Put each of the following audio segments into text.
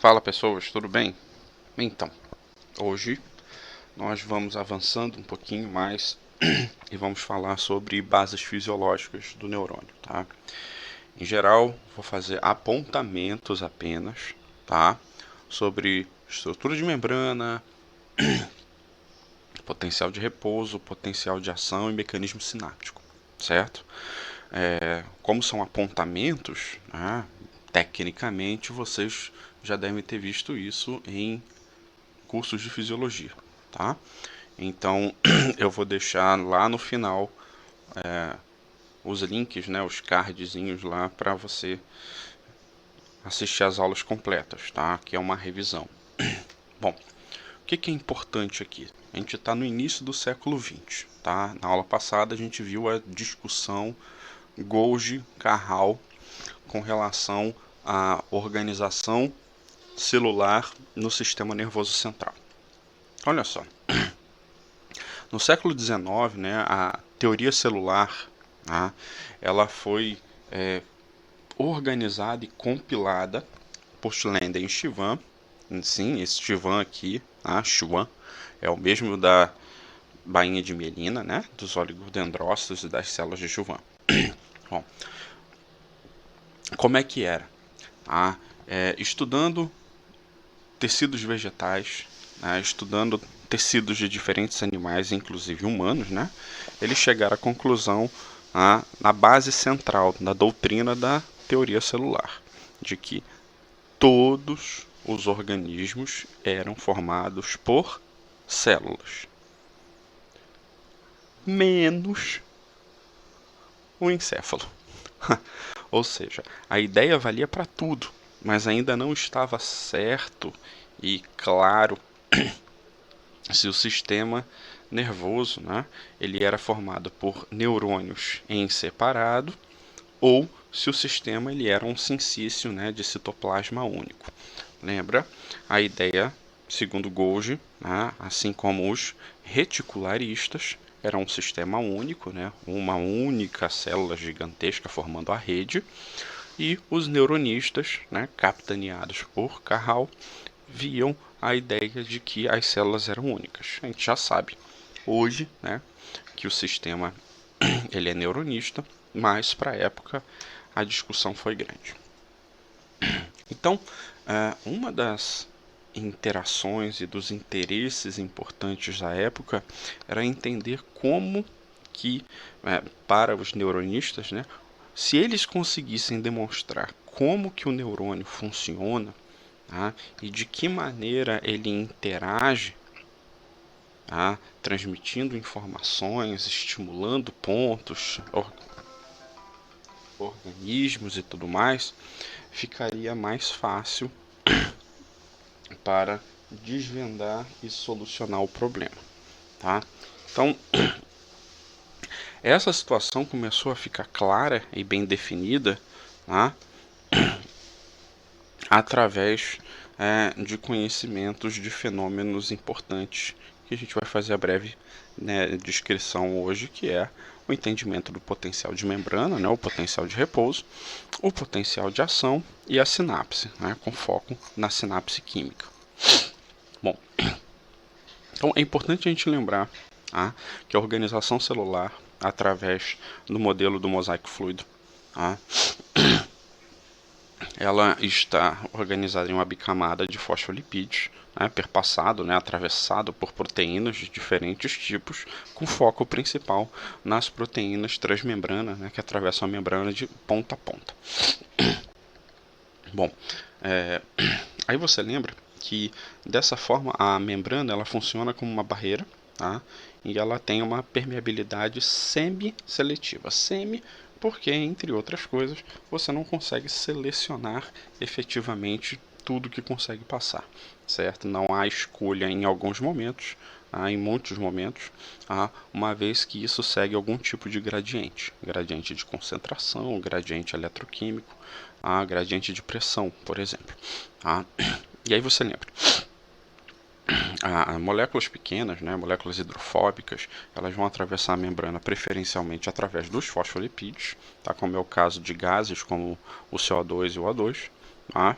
Fala pessoas, tudo bem? Então, hoje nós vamos avançando um pouquinho mais e vamos falar sobre bases fisiológicas do neurônio, tá? Em geral, vou fazer apontamentos apenas, tá? Sobre estrutura de membrana, potencial de repouso, potencial de ação e mecanismo sináptico, certo? Como são apontamentos, né, tecnicamente vocês já devem ter visto isso em cursos de fisiologia, tá? Então eu vou deixar lá no final os links, né, os cardzinhos lá para você assistir as aulas completas, tá? Que é uma revisão. Bom, o que é importante aqui? A gente está no início do século XX, tá? Na aula passada a gente viu a discussão Golgi-Carral com relação à organização celular no sistema nervoso central. Olha só, no século XIX, né, a teoria celular, tá, ela foi organizada e compilada por Schlender e Schwann. Sim, esse Schwann aqui, Schwann, é o mesmo da bainha de mielina, né, dos oligodendrócitos e das células de Schwann. Bom, como é que era? Estudando tecidos vegetais, né, estudando tecidos de diferentes animais, inclusive humanos, né, eles chegaram à conclusão, na base central da doutrina da teoria celular, de que todos os organismos eram formados por células, menos o encéfalo. Ou seja, a ideia valia para tudo, mas ainda não estava certo e claro se o sistema nervoso, né, ele era formado por neurônios em separado ou se o sistema ele era um sincício, né, de citoplasma único. Lembra? A ideia, segundo Golgi, né, assim como os reticularistas, era um sistema único, né, uma única célula gigantesca formando a rede, e os neuronistas, né, capitaneados por Carral, viam a ideia de que as células eram únicas. A gente já sabe hoje, né, que o sistema ele é neuronista, mas para a época a discussão foi grande. Então, uma das interações e dos interesses importantes da época era entender como que, para os neuronistas, né, se eles conseguissem demonstrar como que o neurônio funciona, tá, e de que maneira ele interage, tá, transmitindo informações, estimulando pontos, organismos e tudo mais, ficaria mais fácil para desvendar e solucionar o problema, tá? Então, essa situação começou a ficar clara e bem definida, tá, através de conhecimentos de fenômenos importantes que a gente vai fazer a breve, né, descrição hoje, que é o entendimento do potencial de membrana, né, o potencial de repouso, o potencial de ação e a sinapse, né, com foco na sinapse química. Bom, então é importante a gente lembrar, tá, que a organização celular, através do modelo do mosaico fluido, tá, ela está organizada em uma bicamada de fosfolipídios, né, perpassado, né, atravessado por proteínas de diferentes tipos, com foco principal nas proteínas transmembrana, né, que atravessam a membrana de ponta a ponta. Bom, aí você lembra que dessa forma a membrana ela funciona como uma barreira, tá, e ela tem uma permeabilidade semi-seletiva. Semi porque, entre outras coisas, você não consegue selecionar efetivamente tudo que consegue passar, certo? Não há escolha em alguns momentos, em muitos momentos, uma vez que isso segue algum tipo de gradiente, gradiente de concentração, gradiente eletroquímico, gradiente de pressão, por exemplo. E aí você lembra, moléculas pequenas, né, moléculas hidrofóbicas, elas vão atravessar a membrana preferencialmente através dos fosfolipídios, tá, como é o caso de gases como o CO2 e o O2,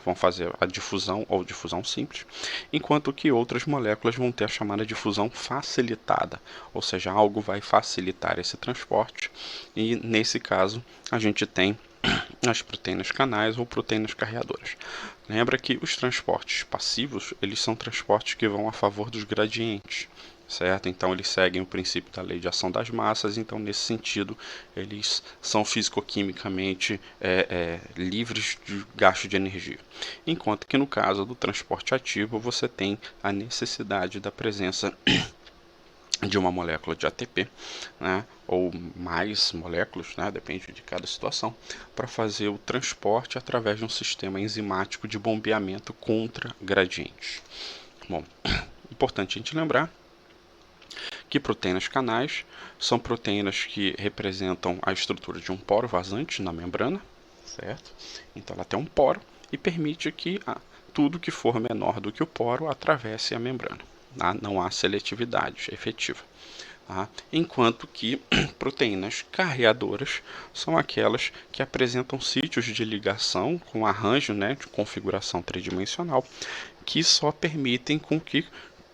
vão fazer a difusão ou difusão simples, enquanto que outras moléculas vão ter a chamada difusão facilitada, ou seja, algo vai facilitar esse transporte, e nesse caso a gente tem as proteínas canais ou proteínas carreadoras. Lembra que os transportes passivos, eles são transportes que vão a favor dos gradientes, certo? Então eles seguem o princípio da lei de ação das massas, então nesse sentido eles são fisicoquimicamente livres de gasto de energia. Enquanto que no caso do transporte ativo você tem a necessidade da presença de uma molécula de ATP, né, ou mais moléculas, né, depende de cada situação, para fazer o transporte através de um sistema enzimático de bombeamento contra gradientes. Bom, importante a gente lembrar que proteínas canais são proteínas que representam a estrutura de um poro vazante na membrana, certo? Então ela tem um poro e permite que tudo que for menor do que o poro atravesse a membrana. Não há seletividade efetiva. Enquanto que proteínas carreadoras são aquelas que apresentam sítios de ligação com arranjo, né, de configuração tridimensional, que só permitem com que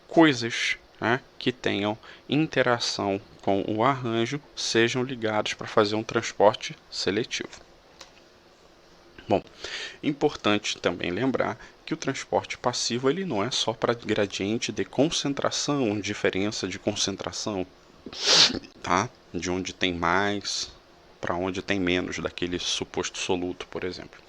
coisas, né, que tenham interação com o arranjo sejam ligados para fazer um transporte seletivo. Bom, importante também lembrar que o transporte passivo ele não é só para gradiente de concentração, diferença de concentração, tá? De onde tem mais para onde tem menos daquele suposto soluto, por exemplo.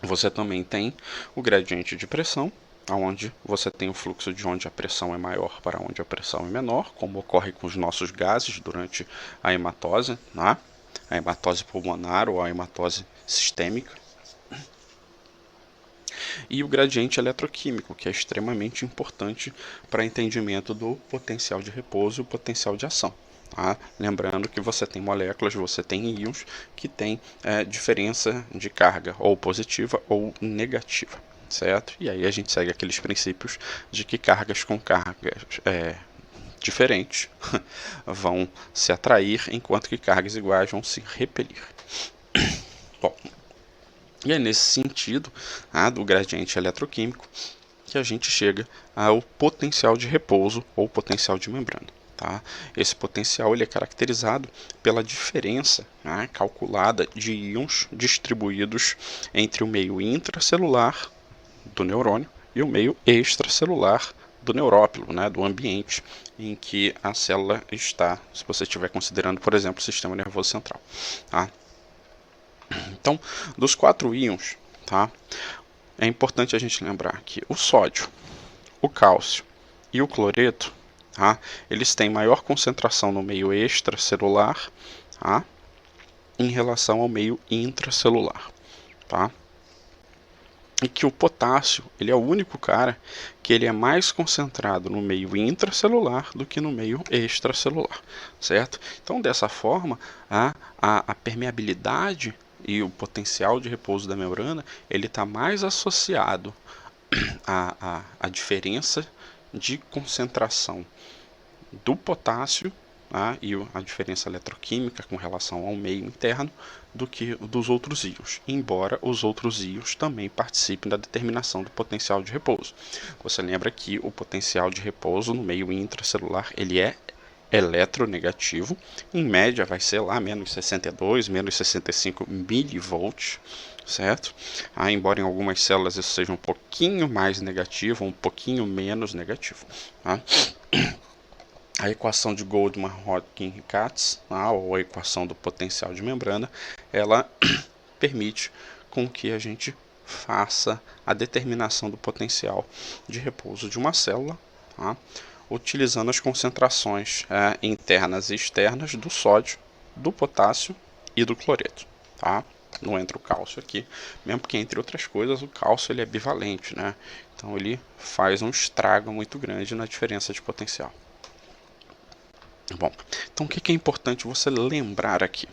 Você também tem o gradiente de pressão, onde você tem o fluxo de onde a pressão é maior para onde a pressão é menor, como ocorre com os nossos gases durante a hematose, né? A hematose pulmonar ou a hematose sistêmica. E o gradiente eletroquímico, que é extremamente importante para entendimento do potencial de repouso e o potencial de ação. Lembrando que você tem moléculas, você tem íons que têm diferença de carga, ou positiva ou negativa, certo? E aí a gente segue aqueles princípios de que cargas com cargas diferentes vão se atrair, enquanto que cargas iguais vão se repelir. Bom, e é nesse sentido do gradiente eletroquímico que a gente chega ao potencial de repouso ou potencial de membrana. Esse potencial ele é caracterizado pela diferença calculada de íons distribuídos entre o meio intracelular do neurônio e o meio extracelular do neurópilo, do ambiente em que a célula está, se você estiver considerando, por exemplo, o sistema nervoso central. Então, dos 4 íons, é importante a gente lembrar que o sódio, o cálcio e o cloreto, eles têm maior concentração no meio extracelular, em relação ao meio intracelular. E que o potássio, ele é o único cara que ele é mais concentrado no meio intracelular do que no meio extracelular, certo? Então, dessa forma, a permeabilidade e o potencial de repouso da membrana, ele está mais associado à diferença de concentração do potássio e a diferença eletroquímica com relação ao meio interno do que dos outros íons, embora os outros íons também participem da determinação do potencial de repouso. Você lembra que o potencial de repouso no meio intracelular ele é eletronegativo, em média vai ser lá menos 62, menos 65 milivolts, certo? Embora em algumas células isso seja um pouquinho mais negativo, um pouquinho menos negativo. A equação de Goldman-Hodgkin-Katz, ou a equação do potencial de membrana, ela permite com que a gente faça a determinação do potencial de repouso de uma célula, utilizando as concentrações internas e externas do sódio, do potássio e do cloreto. Não entra o cálcio aqui, mesmo porque, entre outras coisas, o cálcio ele é bivalente, então ele faz um estrago muito grande na diferença de potencial. Bom, então o que é importante você lembrar aqui?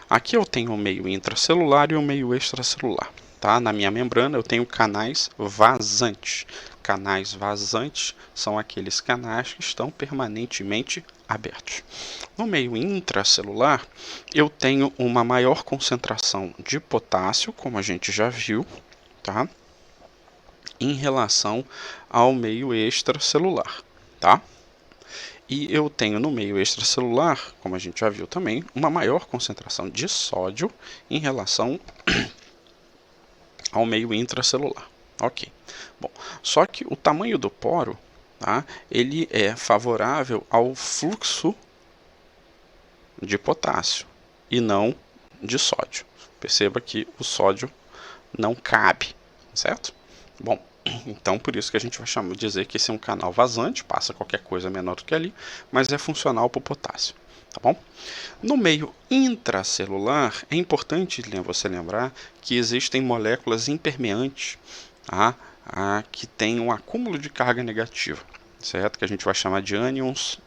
Aqui eu tenho o meio intracelular e o meio extracelular. Na minha membrana eu tenho canais vazantes. Canais vazantes são aqueles canais que estão permanentemente abertos. No meio intracelular, eu tenho uma maior concentração de potássio, como a gente já viu, tá? Em relação ao meio extracelular, tá? E eu tenho no meio extracelular, como a gente já viu também, uma maior concentração de sódio em relação ao meio intracelular. Ok. Bom, só que o tamanho do poro, tá, ele é favorável ao fluxo de potássio e não de sódio. Perceba que o sódio não cabe, certo? Bom, então por isso que a gente vai dizer que esse é um canal vazante, passa qualquer coisa menor do que ali, mas é funcional para o potássio, tá bom? No meio intracelular, é importante você lembrar que existem moléculas impermeantes, tá? Que têm um acúmulo de carga negativa, certo? Que a gente vai chamar de ânions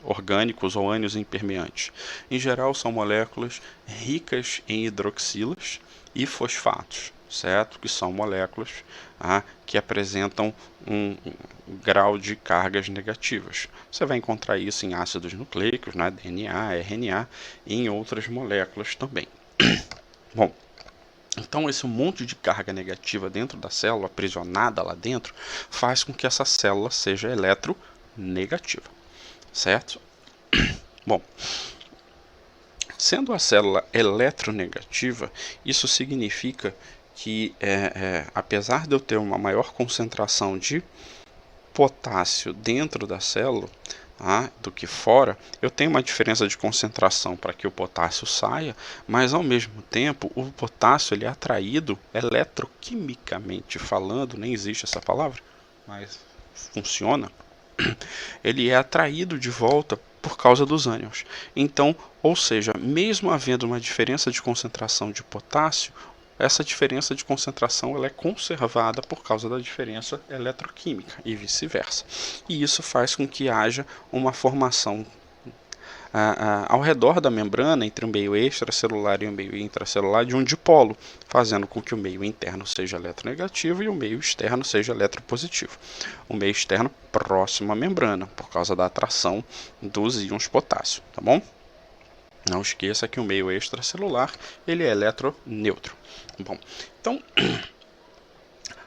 orgânicos ou ânions impermeantes. Em geral, são moléculas ricas em hidroxilas e fosfatos, certo? Que são moléculas que apresentam um grau de cargas negativas. Você vai encontrar isso em ácidos nucleicos, DNA, RNA e em outras moléculas também. Bom, então esse monte de carga negativa dentro da célula, aprisionada lá dentro, faz com que essa célula seja eletronegativa, certo? Bom, sendo a célula eletronegativa, isso significa que, apesar de eu ter uma maior concentração de potássio dentro da célula do que fora, eu tenho uma diferença de concentração para que o potássio saia, mas ao mesmo tempo o potássio ele é atraído eletroquimicamente falando, nem existe essa palavra, mas funciona, ele é atraído de volta por causa dos ânions. Então, ou seja, mesmo havendo uma diferença de concentração de potássio, essa diferença de concentração ela é conservada por causa da diferença eletroquímica e vice-versa. E isso faz com que haja uma formação ao redor da membrana, entre o meio extracelular e o meio intracelular, de um dipolo, fazendo com que o meio interno seja eletronegativo e o meio externo seja eletropositivo. O meio externo próximo à membrana, por causa da atração dos íons potássio, tá bom? Não esqueça que o meio extracelular ele é eletroneutro. Bom, então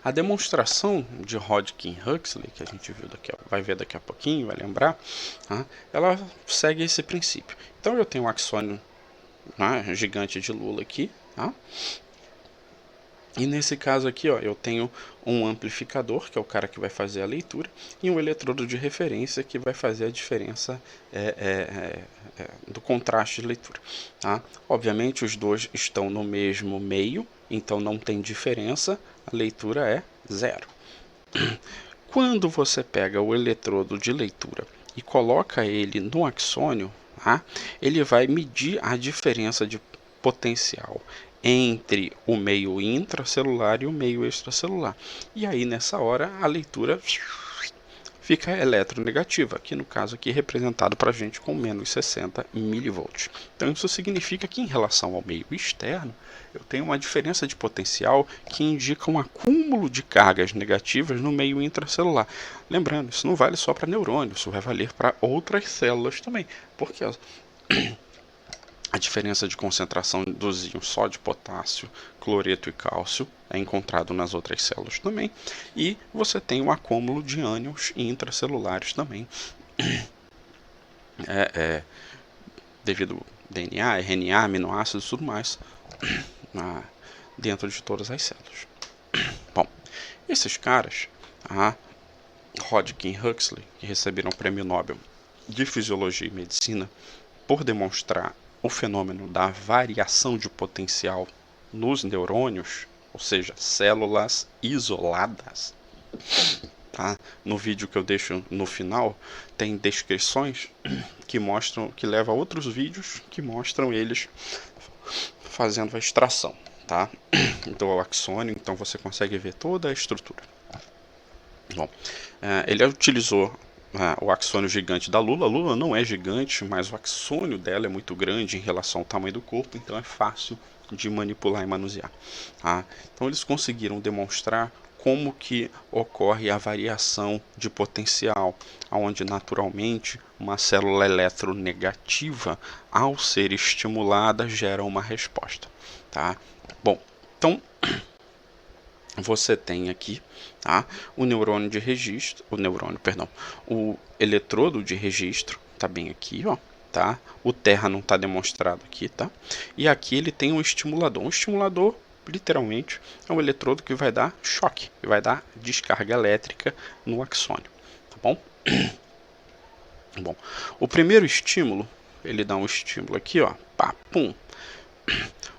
a demonstração de Hodgkin-Huxley, que a gente vai ver daqui a pouquinho, vai lembrar, ela segue esse princípio. Então eu tenho um axônio gigante de Lula aqui, e nesse caso aqui, eu tenho um amplificador, que é o cara que vai fazer a leitura, e um eletrodo de referência, que vai fazer a diferença do contraste de leitura. Obviamente, os dois estão no mesmo meio, então não tem diferença, a leitura é zero. Quando você pega o eletrodo de leitura e coloca ele no axônio, ele vai medir a diferença de potencial entre o meio intracelular e o meio extracelular. E aí, nessa hora, a leitura fica eletronegativa, que no caso aqui é representado para a gente com menos 60 milivolts. Então isso significa que em relação ao meio externo, eu tenho uma diferença de potencial que indica um acúmulo de cargas negativas no meio intracelular. Lembrando, isso não vale só para neurônios, isso vai valer para outras células também, porque a diferença de concentração dos íons sódio, potássio, cloreto e cálcio é encontrado nas outras células também. E você tem um acúmulo de ânions intracelulares também, devido ao DNA, RNA, aminoácidos e tudo mais, dentro de todas as células. Bom, esses caras, Hodgkin e Huxley, que receberam o Prêmio Nobel de Fisiologia e Medicina por demonstrar o fenômeno da variação de potencial nos neurônios, ou seja, células isoladas. No vídeo que eu deixo no final, tem descrições que levam a outros vídeos que mostram eles fazendo a extração, do axônio, então você consegue ver toda a estrutura. Bom, ele utilizou o axônio gigante da Lula. A Lula não é gigante, mas o axônio dela é muito grande em relação ao tamanho do corpo, então é fácil de manipular e manusear. Então eles conseguiram demonstrar como que ocorre a variação de potencial, onde naturalmente uma célula eletronegativa, ao ser estimulada, gera uma resposta, tá? Bom, então você tem aqui, tá, o neurônio de registro, o eletrodo de registro, tá bem aqui, ó, tá? O terra não está demonstrado aqui, tá? E aqui ele tem um estimulador. Um estimulador, literalmente, é um eletrodo que vai dar choque, que vai dar descarga elétrica no axônio, tá bom? Bom, o primeiro estímulo, ele dá um estímulo aqui, ó, pá, pum.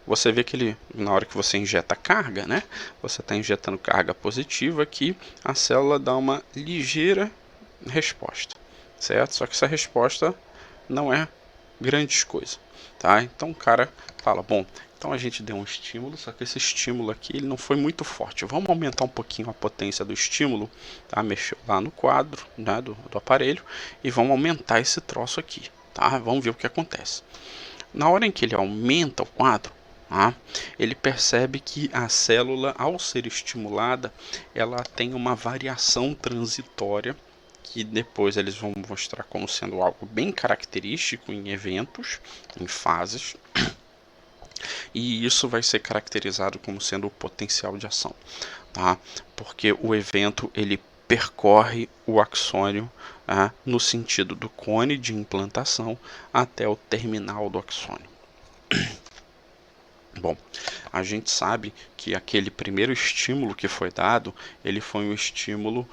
Você vê que ele, na hora que você injeta carga, né? Você está injetando carga positiva aqui, a célula dá uma ligeira resposta, certo? Só que essa resposta não é grandes coisas, tá? Então o cara fala, bom, então a gente deu um estímulo, só que esse estímulo aqui ele não foi muito forte. Vamos aumentar um pouquinho a potência do estímulo, tá? Mexeu lá no quadro, né, do aparelho e vamos aumentar esse troço aqui, tá? Vamos ver o que acontece. Na hora em que ele aumenta o quadro, tá? Ele percebe que a célula, ao ser estimulada, ela tem uma variação transitória que depois eles vão mostrar como sendo algo bem característico em eventos, em fases, e isso vai ser caracterizado como sendo o potencial de ação, tá? Porque o evento ele percorre o axônio, tá, no sentido do cone de implantação até o terminal do axônio. Bom, a gente sabe que aquele primeiro estímulo que foi dado, ele foi um estímulo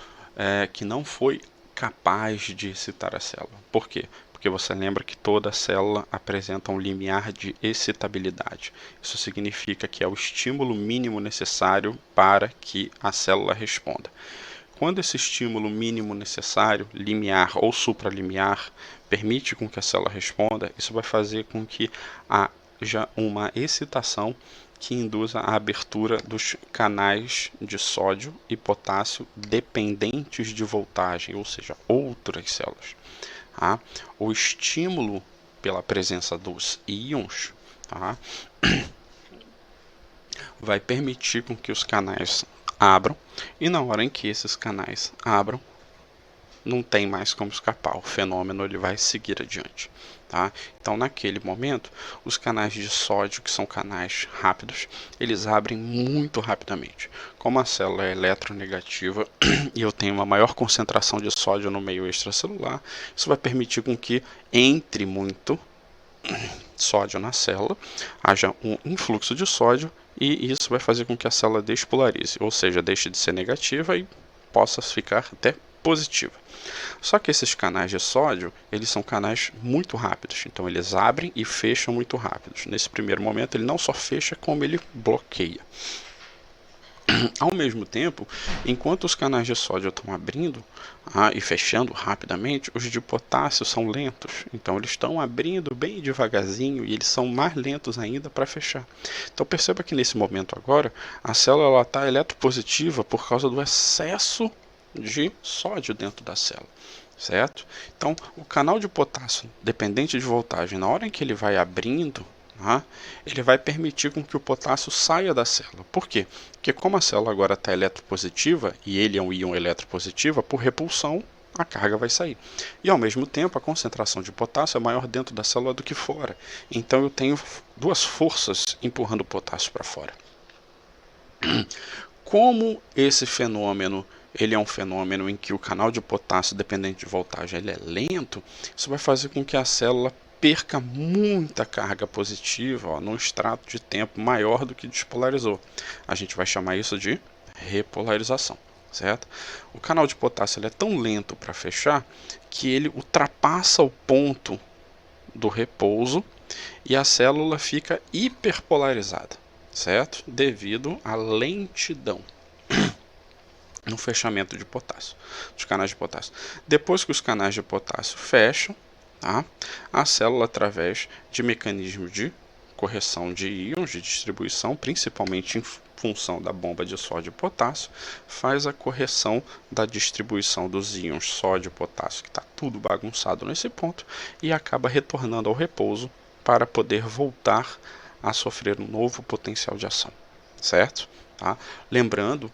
que não foi capaz de excitar a célula. Por quê? Porque você lembra que toda célula apresenta um limiar de excitabilidade. Isso significa que é o estímulo mínimo necessário para que a célula responda. Quando esse estímulo mínimo necessário, limiar ou supralimiar, permite com que a célula responda, isso vai fazer com que haja uma excitação que induza a abertura dos canais de sódio e potássio dependentes de voltagem, ou seja, outras células. Tá? O estímulo pela presença dos íons, tá, vai permitir com que os canais abram, e na hora em que esses canais abram, não tem mais como escapar, o fenômeno ele vai seguir adiante, tá? Então naquele momento, os canais de sódio, que são canais rápidos, eles abrem muito rapidamente. Como a célula é eletronegativa e eu tenho uma maior concentração de sódio no meio extracelular, isso vai permitir com que entre muito sódio na célula, haja um influxo de sódio e isso vai fazer com que a célula despolarize, ou seja, deixe de ser negativa e possa ficar até positiva. Só que esses canais de sódio, eles são canais muito rápidos, então eles abrem e fecham muito rápidos. Nesse primeiro momento ele não só fecha, como ele bloqueia. Ao mesmo tempo, enquanto os canais de sódio estão abrindo e fechando rapidamente, os de potássio são lentos. Então eles estão abrindo bem devagarzinho e eles são mais lentos ainda para fechar. Então perceba que nesse momento agora, a célula está eletropositiva por causa do excesso de sódio dentro da célula. Certo? Então o canal de potássio, dependente de voltagem, na hora em que ele vai abrindo, ele vai permitir com que o potássio saia da célula. Por quê? Porque como a célula agora está eletropositiva, e ele é um íon eletropositiva, por repulsão, a carga vai sair. E ao mesmo tempo, a concentração de potássio é maior dentro da célula do que fora. Então eu tenho duas forças empurrando o potássio para fora. Como esse fenômeno ele é um fenômeno em que o canal de potássio dependente de voltagem ele é lento, isso vai fazer com que a célula perca muita carga positiva num extrato de tempo maior do que despolarizou. A gente vai chamar isso de repolarização, certo? O canal de potássio ele é tão lento para fechar que ele ultrapassa o ponto do repouso e a célula fica hiperpolarizada, certo? Devido à lentidão no fechamento de potássio, dos canais de potássio. Depois que os canais de potássio fecham, a célula, através de mecanismos de correção de íons, de distribuição, principalmente em função da bomba de sódio e potássio, faz a correção da distribuição dos íons sódio e potássio, que está tudo bagunçado nesse ponto, e acaba retornando ao repouso para poder voltar a sofrer um novo potencial de ação, certo? Lembrando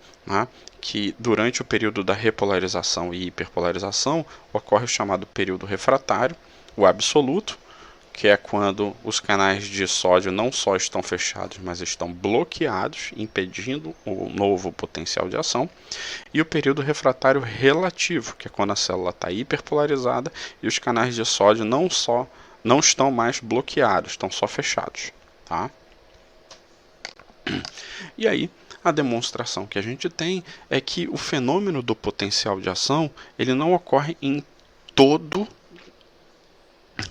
que durante o período da repolarização e hiperpolarização ocorre o chamado período refratário, o absoluto, que é quando os canais de sódio não só estão fechados, mas estão bloqueados, impedindo o novo potencial de ação, e o período refratário relativo, que é quando a célula está hiperpolarizada e os canais de sódio não estão mais bloqueados, estão só fechados. Tá? E aí, a demonstração que a gente tem é que o fenômeno do potencial de ação ele não ocorre em todo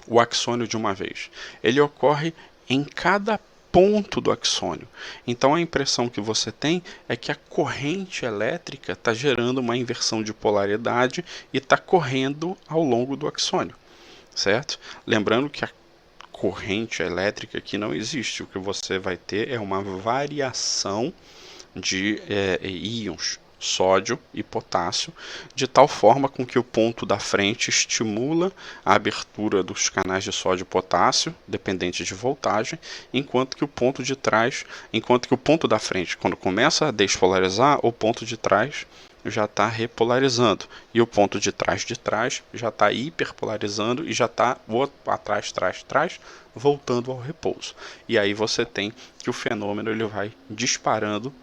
o axônio de uma vez. Ele ocorre em cada ponto do axônio. Então a impressão que você tem é que a corrente elétrica está gerando uma inversão de polaridade e está correndo ao longo do axônio, certo? Lembrando que a corrente elétrica aqui não existe. O que você vai ter é uma variação de íons, sódio e potássio, de tal forma com que o ponto da frente estimula a abertura dos canais de sódio e potássio, dependente de voltagem, enquanto que o ponto da frente, quando começa a despolarizar, o ponto de trás já está repolarizando e o ponto de trás já está hiperpolarizando e já está atrás, voltando ao repouso. E aí você tem que o fenômeno ele vai disparando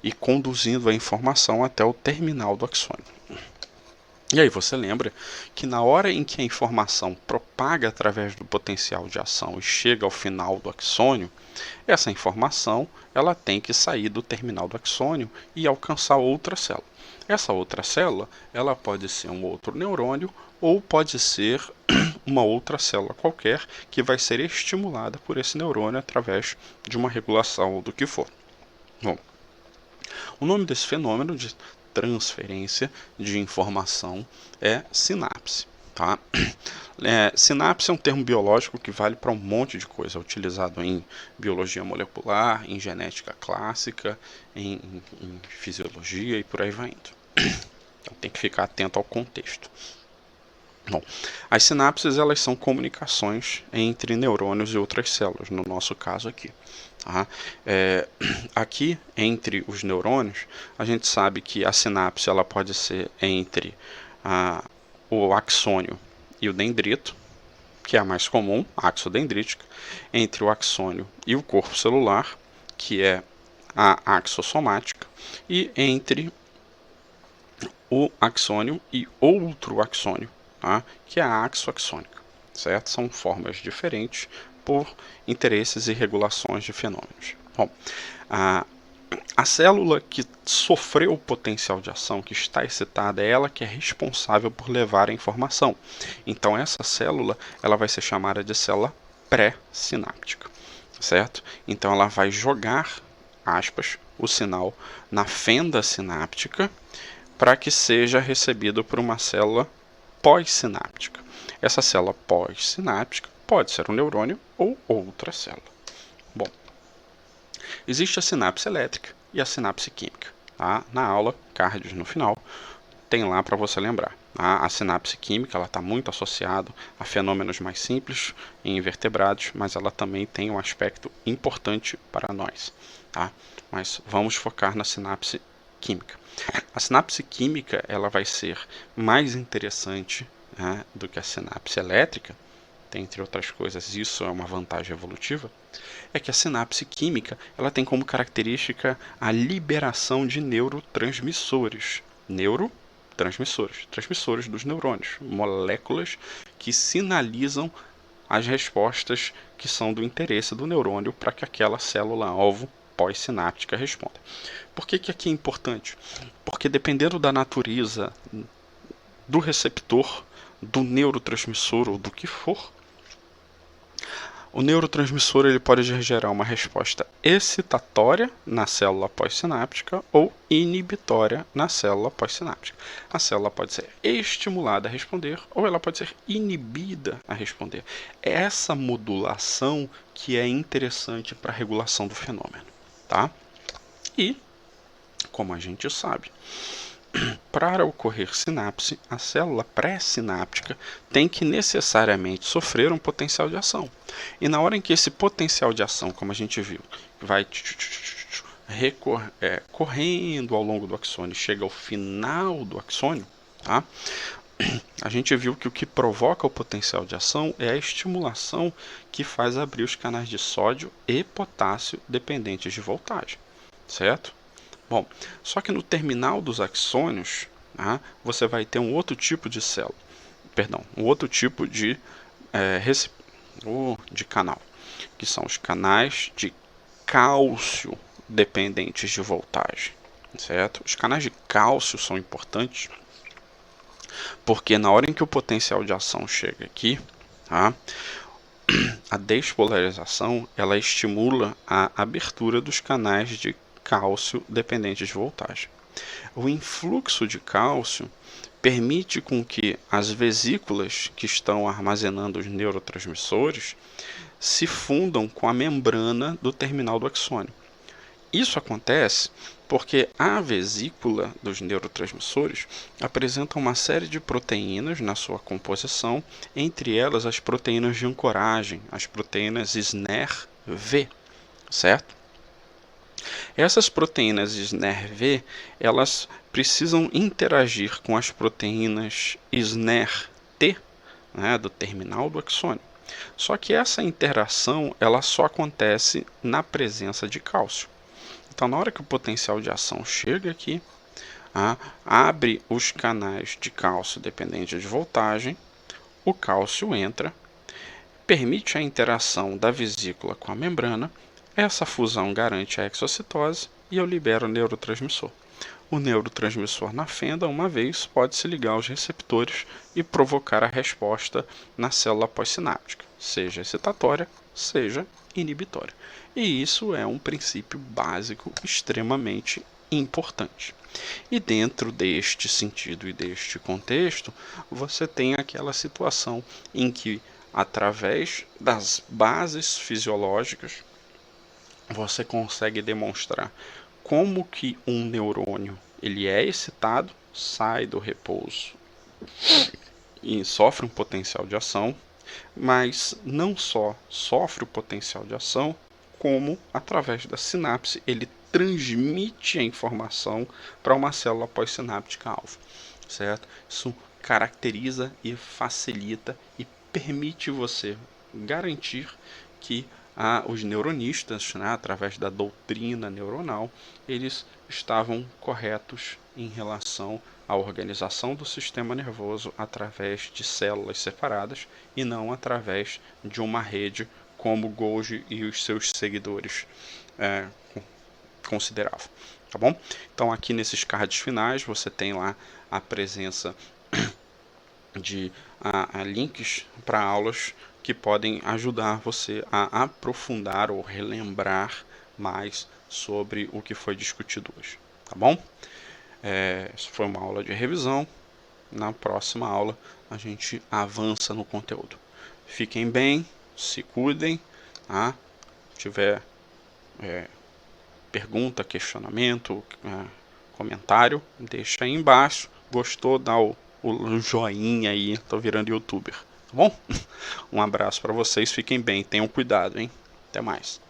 e conduzindo a informação até o terminal do axônio. E aí você lembra que na hora em que a informação propaga através do potencial de ação e chega ao final do axônio, essa informação ela tem que sair do terminal do axônio e alcançar outra célula. Essa outra célula ela pode ser um outro neurônio ou pode ser uma outra célula qualquer que vai ser estimulada por esse neurônio através de uma regulação ou do que for. Bom, o nome desse fenômeno de transferência de informação é sinapse. Tá? Sinapse é um termo biológico que vale para um monte de coisa, é utilizado em biologia molecular, em genética clássica, em fisiologia e por aí vai indo. Então tem que ficar atento ao contexto. Bom, as sinapses elas são comunicações entre neurônios e outras células, no nosso caso aqui. Tá? Aqui, entre os neurônios, a gente sabe que a sinapse ela pode ser entre o axônio e o dendrito, que é a mais comum, a axodendrítica, entre o axônio e o corpo celular, que é a axossomática, e entre o axônio e outro axônio, tá? Que é a axoaxônica, certo? São formas diferentes por interesses e regulações de fenômenos. Bom, a célula que sofreu o potencial de ação, que está excitada, é ela que é responsável por levar a informação. Então essa célula ela vai ser chamada de célula pré-sináptica, certo? Então ela vai jogar, aspas, o sinal na fenda sináptica para que seja recebido por uma célula pós-sináptica. Essa célula pós-sináptica pode ser um neurônio ou outra célula. Bom, existe a sinapse elétrica e a sinapse química. Tá? Na aula, cardios no final, tem lá para você lembrar. Tá? A sinapse química está muito associada a fenômenos mais simples em invertebrados, mas ela também tem um aspecto importante para nós. Tá? Mas vamos focar na sinapse química. A sinapse química ela vai ser mais interessante, né, do que a sinapse elétrica, entre outras coisas, isso é uma vantagem evolutiva, é que a sinapse química ela tem como característica a liberação de neurotransmissores. Transmissores dos neurônios, moléculas que sinalizam as respostas que são do interesse do neurônio para que aquela célula-alvo pós-sináptica responda. Por que aqui é importante? Porque dependendo da natureza do receptor, do neurotransmissor ou do que for, o neurotransmissor ele pode gerar uma resposta excitatória na célula pós-sináptica ou inibitória na célula pós-sináptica. A célula pode ser estimulada a responder ou ela pode ser inibida a responder. É essa modulação que é interessante para a regulação do fenômeno. Tá? E, como a gente sabe, para ocorrer sinapse, a célula pré-sináptica tem que necessariamente sofrer um potencial de ação. E na hora em que esse potencial de ação, como a gente viu, vai correndo ao longo do axônio, chega ao final do axônio, tá? A gente viu que o que provoca o potencial de ação é a estimulação que faz abrir os canais de sódio e potássio dependentes de voltagem, certo? Bom, só que no terminal dos axônios, tá, você vai ter um outro tipo de célula, perdão, um outro tipo de, de canal, que são os canais de cálcio dependentes de voltagem, certo? Os canais de cálcio são importantes porque na hora em que o potencial de ação chega aqui, tá, a despolarização ela estimula a abertura dos canais de cálcio dependentes de voltagem. O influxo de cálcio permite com que as vesículas que estão armazenando os neurotransmissores se fundam com a membrana do terminal do axônio. Isso acontece porque a vesícula dos neurotransmissores apresenta uma série de proteínas na sua composição, entre elas as proteínas de ancoragem, as proteínas SNER-V, certo? Essas proteínas SNER-V, elas precisam interagir com as proteínas SNER-T, né, do terminal do axônio. Só que essa interação ela só acontece na presença de cálcio. Então, na hora que o potencial de ação chega aqui, abre os canais de cálcio dependente de voltagem, o cálcio entra, permite a interação da vesícula com a membrana, essa fusão garante a exocitose e eu libero o neurotransmissor. O neurotransmissor na fenda, uma vez, pode se ligar aos receptores e provocar a resposta na célula pós-sináptica, seja excitatória, seja inibitória. E isso é um princípio básico extremamente importante. E dentro deste sentido e deste contexto, você tem aquela situação em que, através das bases fisiológicas, você consegue demonstrar como que um neurônio ele é excitado, sai do repouso e sofre um potencial de ação, mas não só sofre o potencial de ação, como através da sinapse ele transmite a informação para uma célula pós-sináptica alvo, certo? Isso caracteriza e facilita e permite você garantir que os neuronistas, né, através da doutrina neuronal, eles estavam corretos em relação à organização do sistema nervoso através de células separadas e não através de uma rede como Golgi e os seus seguidores consideravam. Tá bom? Então aqui nesses cards finais você tem lá a presença de links para aulas que podem ajudar você a aprofundar ou relembrar mais sobre o que foi discutido hoje, tá bom? Isso foi uma aula de revisão. Na próxima aula a gente avança no conteúdo. Fiquem bem, se cuidem, tá? Se tiver pergunta, questionamento, comentário, deixa aí embaixo. Gostou? Dá o joinha aí, tô virando youtuber, tá bom? Um abraço para vocês, fiquem bem, tenham cuidado, hein? Até mais.